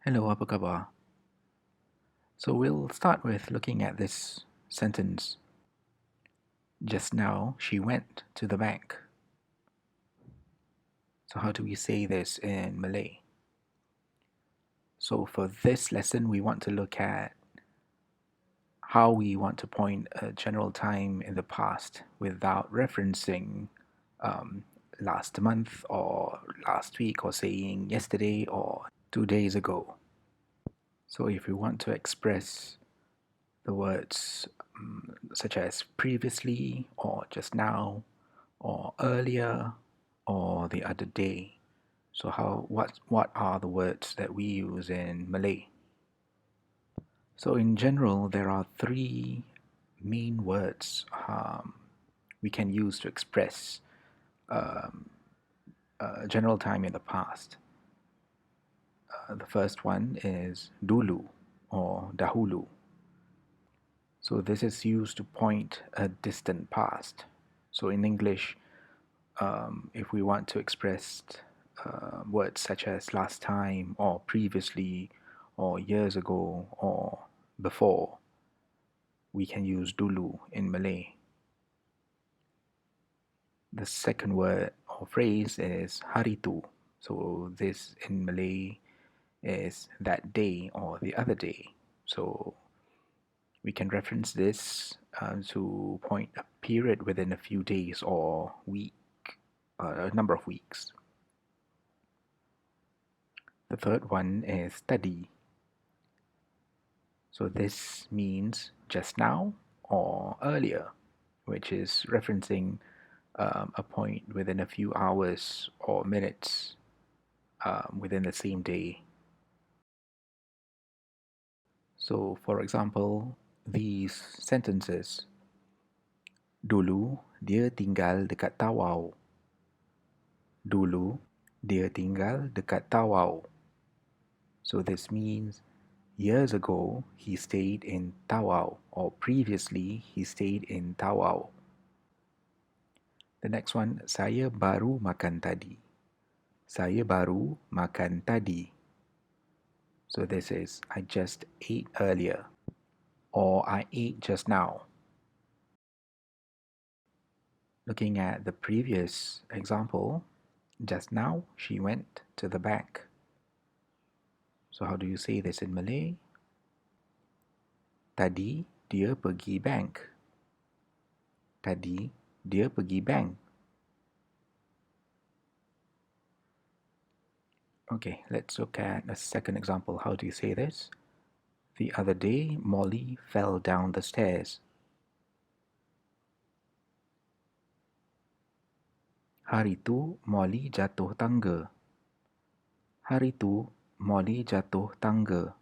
Hello, apa khabar? So we'll start with looking at this sentence. Just now, she went to the bank. So how do we say this in Malay? So for this lesson, we want to look at how we want to point a general time in the past without referencing last month or last week or saying yesterday or 2 days ago. So if we want to express the words such as previously or just now or earlier or the other day. So what are the words that we use in Malay? So in general, there are three main words we can use to express general time in the past. The first one is DULU or dahulu. So this is used to point a distant past. So in English, if we want to express words such as last time or previously or years ago or before, we can use dulu in Malay. The second word or phrase is hari tu. So this in Malay is that day or the other day. So we can reference this to point a period within a few days or week, a number of weeks. The third one is TADI. So this means just now or earlier, which is referencing a point within a few hours or minutes within the same day. So for example, these sentences. Dulu dia tinggal dekat Tawau. Dulu dia tinggal dekat Tawau. So this means years ago he stayed in Tawau, or previously he stayed in Tawau. The next one, saya baru makan tadi. Saya baru makan tadi. So this is I just ate earlier, or I ate just now. Looking at the previous example, just now she went to the bank. So how do you say this in Malay? Tadi dia pergi bank. Tadi dia pergi bank. Okay, let's look at a second example. How do you say this? The other day, Molly fell down the stairs. Hari tu, Molly jatuh tangga. Hari tu, Molly jatuh tangga.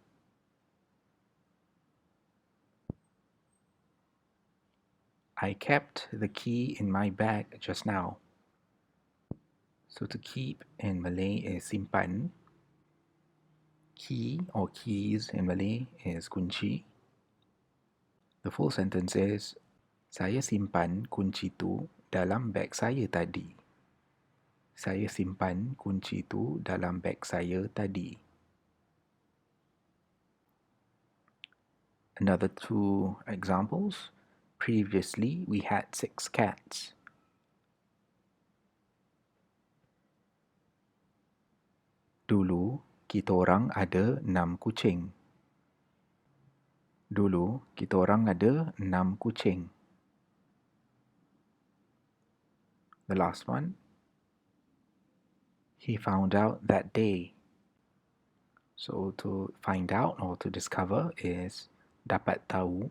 I kept the key in my bag just now. So to keep in Malay is simpan. Key or keys in Malay is kunci. The full sentence is, saya simpan kunci tu dalam beg saya tadi. Saya simpan kunci tu dalam beg saya tadi. Another two examples. Previously, we had 6 cats. Dulu, kita orang ada 6 kucing. Dulu, kita orang ada 6 kucing. The last one. He found out that day. So to find out or to discover is dapat tahu.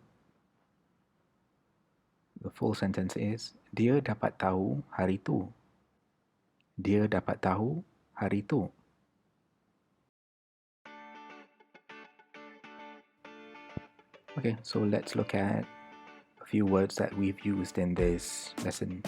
The full sentence is, dia dapat tahu hari tu. Dia dapat tahu hari tu. Okay, so let's look at a few words that we've used in this lesson.